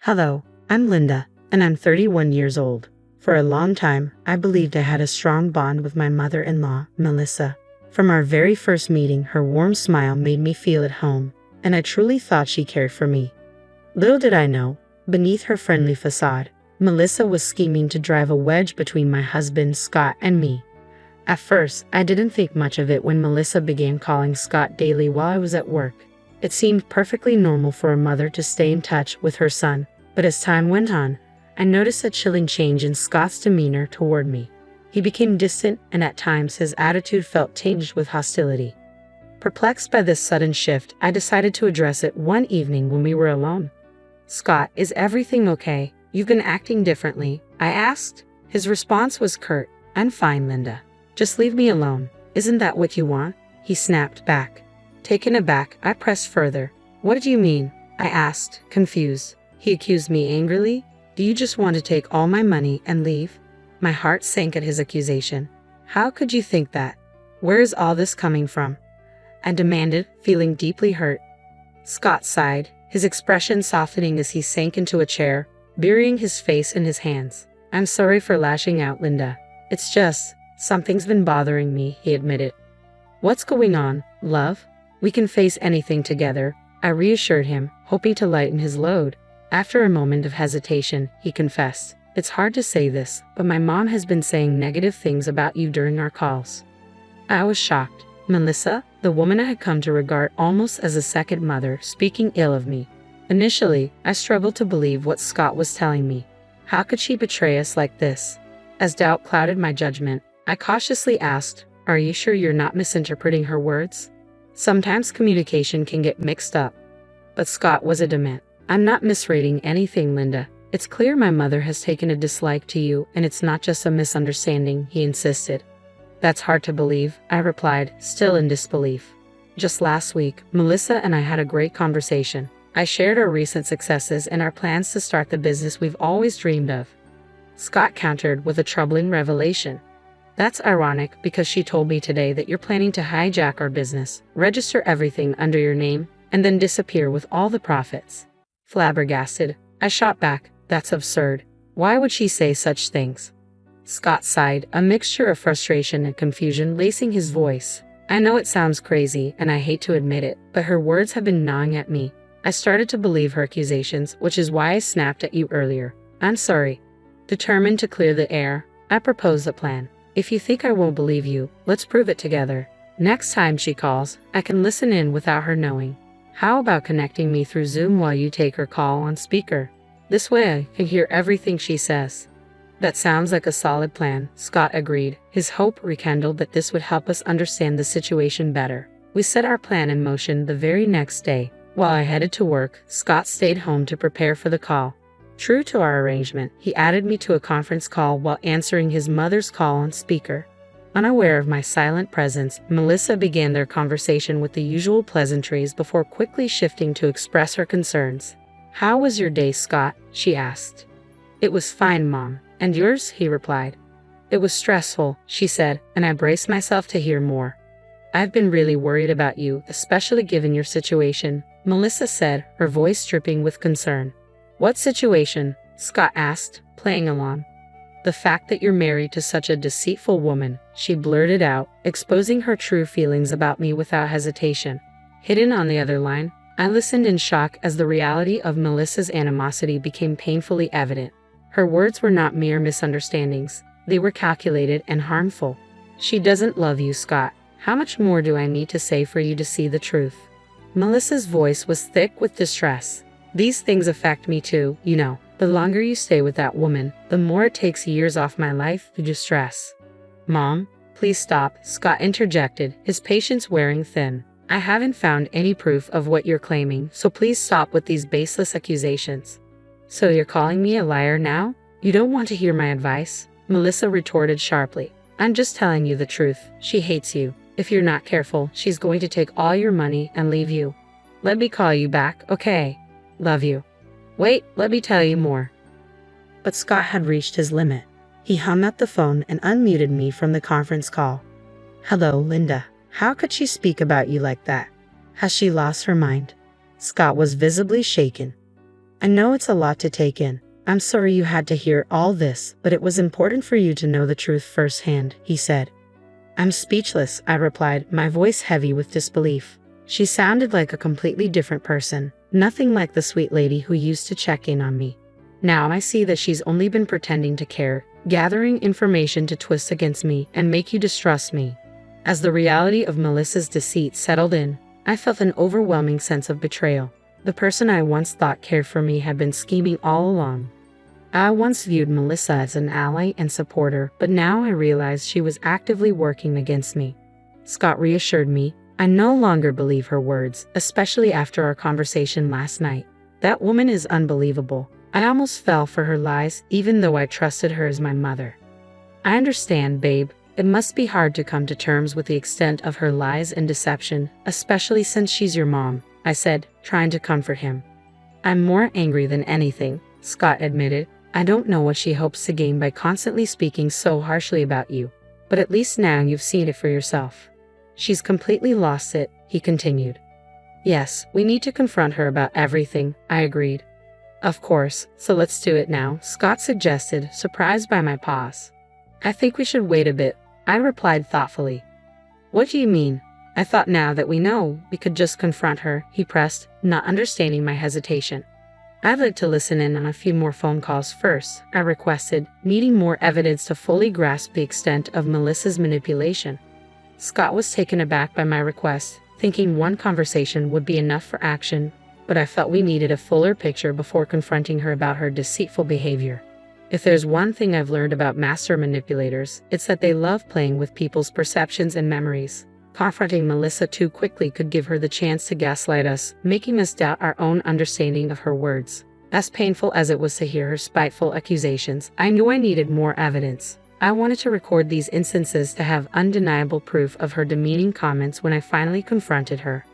Hello, I'm Linda, and I'm 31 years old. For a long time, I believed I had a strong bond with my mother-in-law, Melissa. From our very first meeting, her warm smile made me feel at home, and I truly thought she cared for me. Little did I know, beneath her friendly facade, Melissa was scheming to drive a wedge between my husband, Scott, and me. At first, I didn't think much of it when Melissa began calling Scott daily while I was at work. It seemed perfectly normal for a mother to stay in touch with her son, but as time went on, I noticed a chilling change in Scott's demeanor toward me. He became distant, and at times his attitude felt tinged with hostility. Perplexed by this sudden shift, I decided to address it one evening when we were alone. "Scott, is everything okay? You've been acting differently," I asked. His response was curt. "I'm fine, Linda. Just leave me alone. Isn't that what you want?" He snapped back. Taken aback, I pressed further. "What do you mean?" I asked, confused. He accused me angrily. "Do you just want to take all my money and leave?" My heart sank at his accusation. "How could you think that? Where is all this coming from?" I demanded, feeling deeply hurt. Scott sighed, his expression softening as he sank into a chair, burying his face in his hands. "I'm sorry for lashing out, Linda. It's just, something's been bothering me," he admitted. "What's going on, love? We can face anything together," I reassured him, hoping to lighten his load. After a moment of hesitation, he confessed, "It's hard to say this, but my mom has been saying negative things about you during our calls." I was shocked. Melissa, the woman I had come to regard almost as a second mother, speaking ill of me. Initially, I struggled to believe what Scott was telling me. How could she betray us like this? As doubt clouded my judgment, I cautiously asked, "Are you sure you're not misinterpreting her words? Sometimes communication can get mixed up." But Scott was adamant. "I'm not misreading anything, Linda. It's clear my mother has taken a dislike to you, and it's not just a misunderstanding," he insisted. "That's hard to believe," I replied, still in disbelief. "Just last week, Melissa and I had a great conversation. I shared our recent successes and our plans to start the business we've always dreamed of." Scott countered with a troubling revelation. "That's ironic because she told me today that you're planning to hijack our business, register everything under your name, and then disappear with all the profits." Flabbergasted, I shot back, "That's absurd. Why would she say such things?" Scott sighed, a mixture of frustration and confusion lacing his voice. "I know it sounds crazy, and I hate to admit it, but her words have been gnawing at me. I started to believe her accusations, which is why I snapped at you earlier. I'm sorry." Determined to clear the air, I proposed a plan. "If you think I won't believe you, let's prove it together. Next time she calls, I can listen in without her knowing. How about connecting me through Zoom while you take her call on speaker? This way I can hear everything she says." "That sounds like a solid plan," Scott agreed, his hope rekindled that this would help us understand the situation better. We set our plan in motion the very next day. While I headed to work, Scott stayed home to prepare for the call. True to our arrangement, he added me to a conference call while answering his mother's call on speaker. Unaware of my silent presence, Melissa began their conversation with the usual pleasantries before quickly shifting to express her concerns. "How was your day, Scott?" she asked. "It was fine, Mom. And yours?" he replied. "It was stressful," she said, and I braced myself to hear more. "I've been really worried about you, especially given your situation," Melissa said, her voice dripping with concern. "What situation?" Scott asked, playing along. "The fact that you're married to such a deceitful woman," she blurted out, exposing her true feelings about me without hesitation. Hidden on the other line, I listened in shock as the reality of Melissa's animosity became painfully evident. Her words were not mere misunderstandings. They were calculated and harmful. "She doesn't love you, Scott. How much more do I need to say for you to see the truth?" Melissa's voice was thick with distress. "These things affect me too, you know. The longer you stay with that woman, the more it takes years off my life through distress." "Mom, please stop," Scott interjected, his patience wearing thin. "I haven't found any proof of what you're claiming, so please stop with these baseless accusations." "So you're calling me a liar now? You don't want to hear my advice?" Melissa retorted sharply. "I'm just telling you the truth. She hates you. If you're not careful, she's going to take all your money and leave you. Let me call you back, okay? Love you." "Wait, let me tell you more." But Scott had reached his limit. He hung up the phone and unmuted me from the conference call. "Hello, Linda. How could she speak about you like that? Has she lost her mind?" Scott was visibly shaken. I know it's a lot to take in. I'm sorry you had to hear all this, but it was important for you to know the truth firsthand, he said. I'm speechless, I replied, my voice heavy with disbelief. She sounded like a completely different person, nothing like the sweet lady who used to check in on me. Now I see that she's only been pretending to care, gathering information to twist against me and make you distrust me. As the reality of Melissa's deceit settled in, I felt an overwhelming sense of betrayal. The person I once thought cared for me had been scheming all along. I once viewed Melissa as an ally and supporter, but now I realized she was actively working against me. Scott reassured me. I no longer believe her words, especially after our conversation last night. That woman is unbelievable. I almost fell for her lies, even though I trusted her as my mother. I understand, babe. It must be hard to come to terms with the extent of her lies and deception, especially since she's your mom, I said, trying to comfort him. I'm more angry than anything, Scott admitted. I don't know what she hopes to gain by constantly speaking so harshly about you, but at least now you've seen it for yourself. She's completely lost it, he continued. Yes, we need to confront her about everything, I agreed. Of course, so let's do it now, Scott suggested, surprised by my pause. I think we should wait a bit, I replied thoughtfully. What do you mean? I thought now that we know, we could just confront her, he pressed, not understanding my hesitation. I'd like to listen in on a few more phone calls first, I requested, needing more evidence to fully grasp the extent of Melissa's manipulation. Scott was taken aback by my request, thinking one conversation would be enough for action, but I felt we needed a fuller picture before confronting her about her deceitful behavior. If there's one thing I've learned about master manipulators, it's that they love playing with people's perceptions and memories. Confronting Melissa too quickly could give her the chance to gaslight us, making us doubt our own understanding of her words. As painful as it was to hear her spiteful accusations, I knew I needed more evidence. I wanted to record these instances to have undeniable proof of her demeaning comments when I finally confronted her.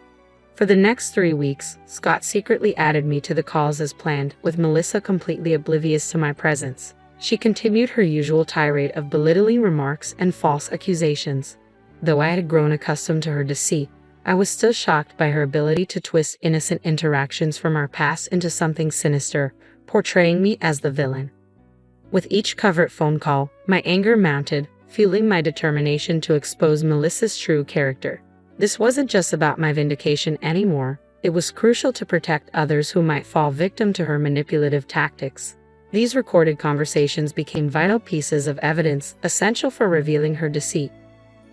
For the next 3 weeks, Scott secretly added me to the calls as planned, with Melissa completely oblivious to my presence. She continued her usual tirade of belittling remarks and false accusations. Though I had grown accustomed to her deceit, I was still shocked by her ability to twist innocent interactions from our past into something sinister, portraying me as the villain. With each covert phone call, my anger mounted, fueling my determination to expose Melissa's true character. This wasn't just about my vindication anymore, it was crucial to protect others who might fall victim to her manipulative tactics. These recorded conversations became vital pieces of evidence, essential for revealing her deceit.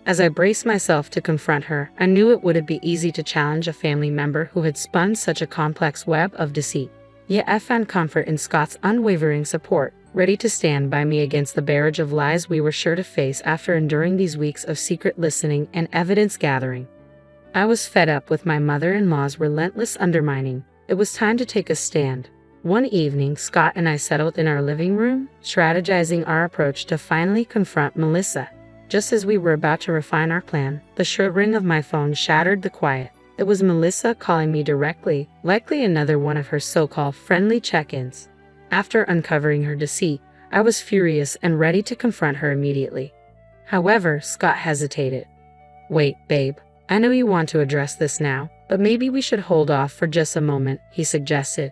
As I braced myself to confront her, I knew it wouldn't be easy to challenge a family member who had spun such a complex web of deceit. Yet I found comfort in Scott's unwavering support, ready to stand by me against the barrage of lies we were sure to face after enduring these weeks of secret listening and evidence gathering. I was fed up with my mother-in-law's relentless undermining. It was time to take a stand. One evening, Scott and I settled in our living room, strategizing our approach to finally confront Melissa. Just as we were about to refine our plan, the short ring of my phone shattered the quiet. It was Melissa calling me directly, likely another one of her so-called friendly check-ins. After uncovering her deceit, I was furious and ready to confront her immediately. However, Scott hesitated. Wait, babe. I know you want to address this now, but maybe we should hold off for just a moment, he suggested.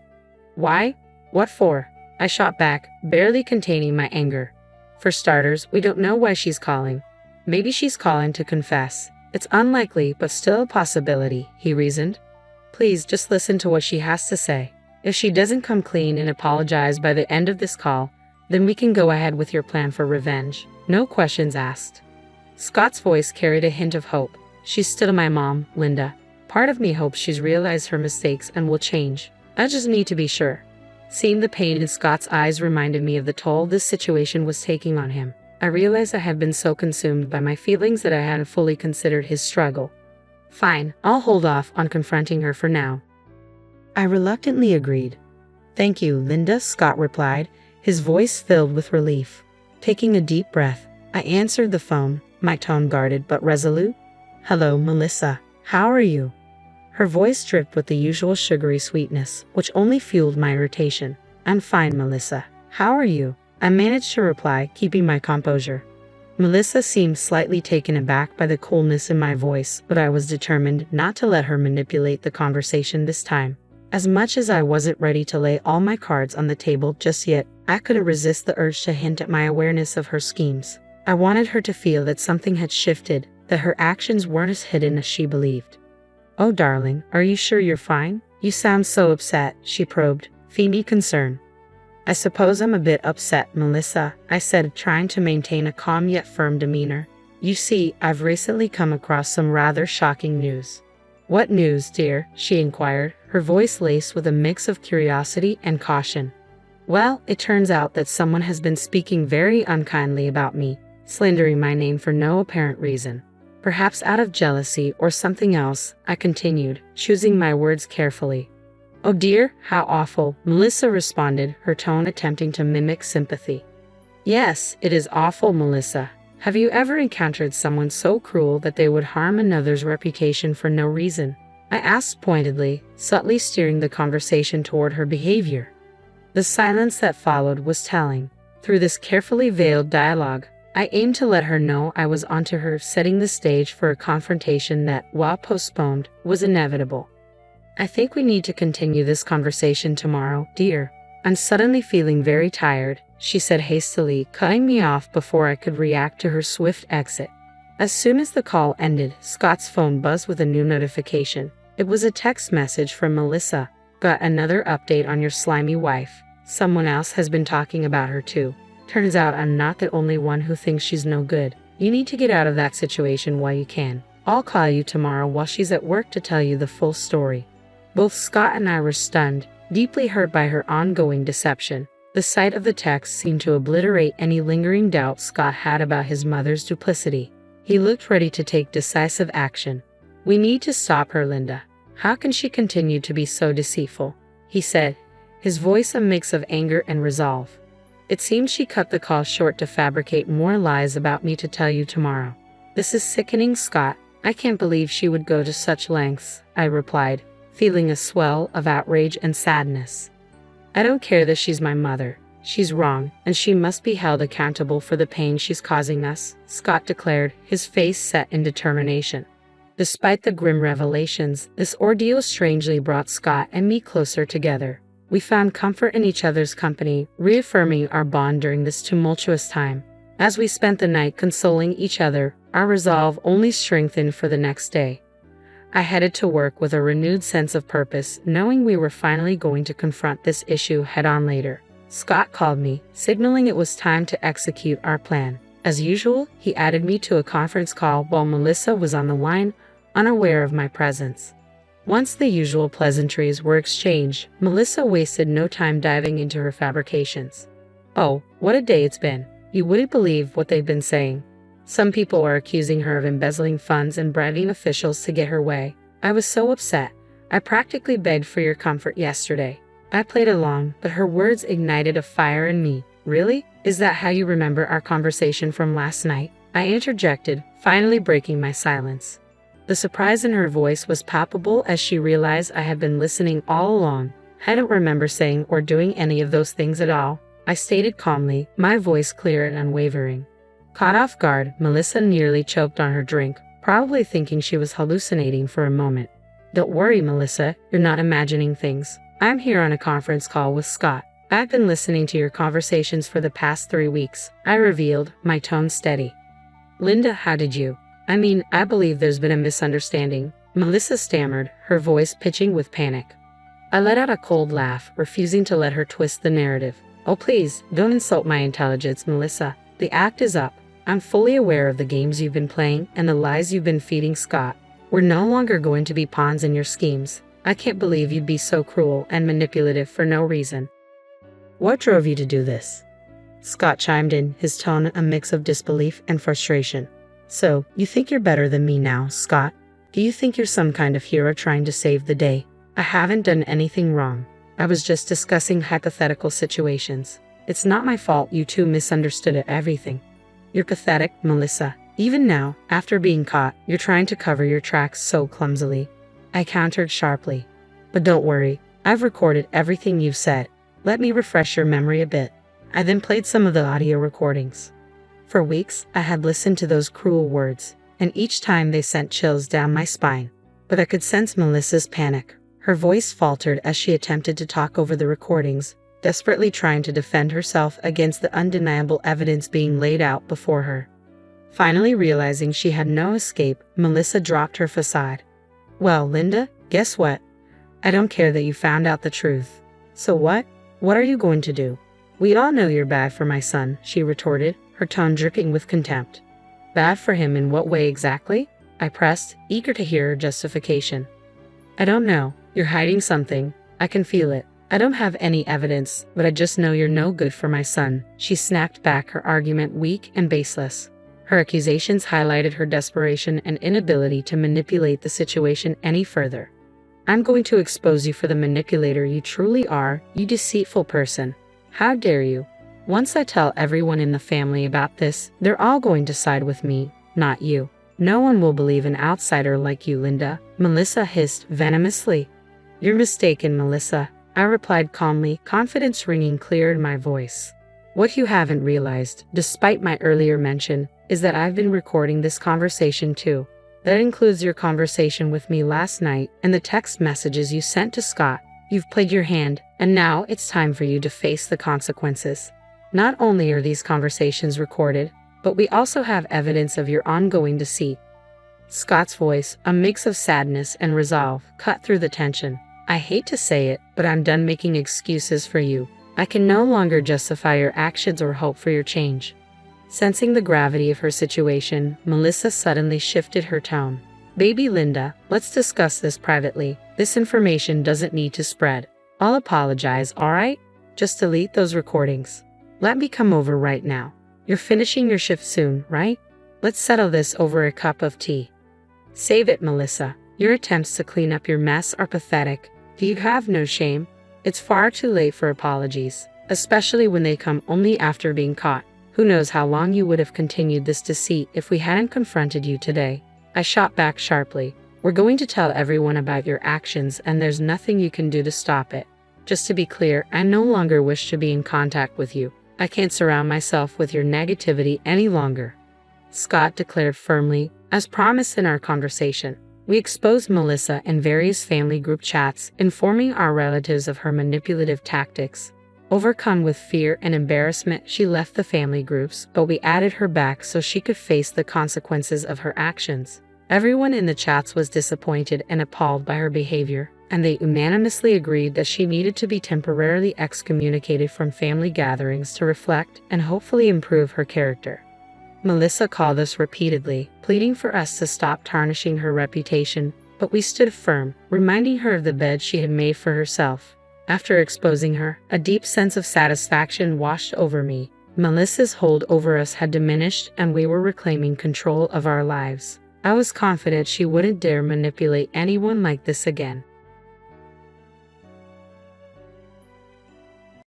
Why? What for? I shot back, barely containing my anger. For starters, we don't know why she's calling. Maybe she's calling to confess. It's unlikely, but still a possibility, he reasoned. Please just listen to what she has to say. If she doesn't come clean and apologize by the end of this call, then we can go ahead with your plan for revenge. No questions asked. Scott's voice carried a hint of hope. She's still my mom, Linda. Part of me hopes she's realized her mistakes and will change. I just need to be sure. Seeing the pain in Scott's eyes reminded me of the toll this situation was taking on him. I realized I had been so consumed by my feelings that I hadn't fully considered his struggle. Fine, I'll hold off on confronting her for now. I reluctantly agreed. Thank you, Linda, Scott replied, his voice filled with relief. Taking a deep breath, I answered the phone, my tone guarded but resolute. Hello, Melissa. How are you? Her voice dripped with the usual sugary sweetness, which only fueled my irritation. I'm fine, Melissa. How are you? I managed to reply, keeping my composure. Melissa seemed slightly taken aback by the coolness in my voice, but I was determined not to let her manipulate the conversation this time. As much as I wasn't ready to lay all my cards on the table just yet, I couldn't resist the urge to hint at my awareness of her schemes. I wanted her to feel that something had shifted, that her actions weren't as hidden as she believed. "Oh, darling, are you sure you're fine? You sound so upset," she probed, feigning concern. "I suppose I'm a bit upset, Melissa," I said, trying to maintain a calm yet firm demeanor. "You see, I've recently come across some rather shocking news." "What news, dear?" she inquired, her voice laced with a mix of curiosity and caution. "Well, it turns out that someone has been speaking very unkindly about me, slandering my name for no apparent reason. Perhaps out of jealousy or something else," I continued, choosing my words carefully. "Oh dear, how awful," Melissa responded, her tone attempting to mimic sympathy. "Yes, it is awful, Melissa. Have you ever encountered someone so cruel that they would harm another's reputation for no reason?" I asked pointedly, subtly steering the conversation toward her behavior. The silence that followed was telling. Through this carefully veiled dialogue, I aimed to let her know I was onto her, setting the stage for a confrontation that, while postponed, was inevitable. "I think we need to continue this conversation tomorrow, dear. I'm suddenly feeling very tired," she said hastily, cutting me off before I could react to her swift exit. As soon as the call ended, Scott's phone buzzed with a new notification. It was a text message from Melissa. "Got another update on your slimy wife. Someone else has been talking about her too. Turns out I'm not the only one who thinks she's no good. You need to get out of that situation while you can. I'll call you tomorrow while she's at work to tell you the full story." Both Scott and I were stunned, deeply hurt by her ongoing deception. The sight of the text seemed to obliterate any lingering doubt Scott had about his mother's duplicity. He looked ready to take decisive action. "We need to stop her, Linda. How can she continue to be so deceitful?" he said, his voice a mix of anger and resolve. "It seems she cut the call short to fabricate more lies about me to tell you tomorrow." "This is sickening, Scott. I can't believe she would go to such lengths," I replied, feeling a swell of outrage and sadness. "I don't care that she's my mother. She's wrong, and she must be held accountable for the pain she's causing us," Scott declared, his face set in determination. Despite the grim revelations, this ordeal strangely brought Scott and me closer together. We found comfort in each other's company, reaffirming our bond during this tumultuous time. As we spent the night consoling each other, our resolve only strengthened for the next day. I headed to work with a renewed sense of purpose, knowing we were finally going to confront this issue head-on later. Scott called me, signaling it was time to execute our plan. As usual, he added me to a conference call while Melissa was on the line, unaware of my presence. Once the usual pleasantries were exchanged, Melissa wasted no time diving into her fabrications. "Oh, what a day it's been. You wouldn't believe what they've been saying. Some people are accusing her of embezzling funds and bribing officials to get her way. I was so upset. I practically begged for your comfort yesterday." I played along, but her words ignited a fire in me. "Really? Is that how you remember our conversation from last night?" I interjected, finally breaking my silence. The surprise in her voice was palpable as she realized I had been listening all along. "I don't remember saying or doing any of those things at all," I stated calmly, my voice clear and unwavering. Caught off guard, Melissa nearly choked on her drink, probably thinking she was hallucinating for a moment. "Don't worry, Melissa, you're not imagining things. I'm here on a conference call with Scott. I've been listening to your conversations for the past 3 weeks," I revealed, my tone steady. "Linda, how did you? I believe there's been a misunderstanding," Melissa stammered, her voice pitching with panic. I let out a cold laugh, refusing to let her twist the narrative. "Oh please, don't insult my intelligence, Melissa. The act is up. I'm fully aware of the games you've been playing and the lies you've been feeding Scott. We're no longer going to be pawns in your schemes. I can't believe you'd be so cruel and manipulative for no reason." "What drove you to do this?" Scott chimed in, his tone a mix of disbelief and frustration. "So, you think you're better than me now, Scott? Do you think you're some kind of hero trying to save the day? I haven't done anything wrong. I was just discussing hypothetical situations. It's not my fault you two misunderstood everything." "You're pathetic, Melissa. Even now, after being caught, you're trying to cover your tracks so clumsily," I countered sharply. "But don't worry, I've recorded everything you've said. Let me refresh your memory a bit." I then played some of the audio recordings. For weeks, I had listened to those cruel words, and each time they sent chills down my spine. But I could sense Melissa's panic. Her voice faltered as she attempted to talk over the recordings, desperately trying to defend herself against the undeniable evidence being laid out before her. Finally realizing she had no escape, Melissa dropped her facade. "Well, Linda, guess what? I don't care that you found out the truth. So what? What are you going to do?" "We all know you're bad for my son," she retorted, her tone dripping with contempt. "Bad for him in what way exactly?" I pressed, eager to hear her justification. "I don't know. You're hiding something. I can feel it. I don't have any evidence, but I just know you're no good for my son," she snapped back, her argument weak and baseless. Her accusations highlighted her desperation and inability to manipulate the situation any further. "I'm going to expose you for the manipulator you truly are, you deceitful person. How dare you? Once I tell everyone in the family about this, they're all going to side with me, not you. No one will believe an outsider like you, Linda," Melissa hissed venomously. "You're mistaken, Melissa," I replied calmly, confidence ringing clear in my voice. "What you haven't realized, despite my earlier mention, is that I've been recording this conversation too. That includes your conversation with me last night and the text messages you sent to Scott. You've played your hand, and now it's time for you to face the consequences. Not only are these conversations recorded, but we also have evidence of your ongoing deceit." Scott's voice, a mix of sadness and resolve, cut through the tension. "I hate to say it, but I'm done making excuses for you. I can no longer justify your actions or hope for your change." Sensing the gravity of her situation, Melissa suddenly shifted her tone. "Baby Linda, let's discuss this privately. This information doesn't need to spread. I'll apologize, all right? Just delete those recordings. Let me come over right now. You're finishing your shift soon, right? Let's settle this over a cup of tea." "Save it, Melissa. Your attempts to clean up your mess are pathetic. Do you have no shame? It's far too late for apologies, especially when they come only after being caught. Who knows how long you would have continued this deceit if we hadn't confronted you today." I shot back sharply. "We're going to tell everyone about your actions, and there's nothing you can do to stop it. Just to be clear, I no longer wish to be in contact with you. I can't surround myself with your negativity any longer," Scott declared firmly, as promised in our conversation. We exposed Melissa in various family group chats, informing our relatives of her manipulative tactics. Overcome with fear and embarrassment, she left the family groups, but we added her back so she could face the consequences of her actions. Everyone in the chats was disappointed and appalled by her behavior, and they unanimously agreed that she needed to be temporarily excommunicated from family gatherings to reflect and hopefully improve her character. Melissa called us repeatedly, pleading for us to stop tarnishing her reputation, but we stood firm, reminding her of the bed she had made for herself. After exposing her, a deep sense of satisfaction washed over me. Melissa's hold over us had diminished, and we were reclaiming control of our lives. I was confident she wouldn't dare manipulate anyone like this again.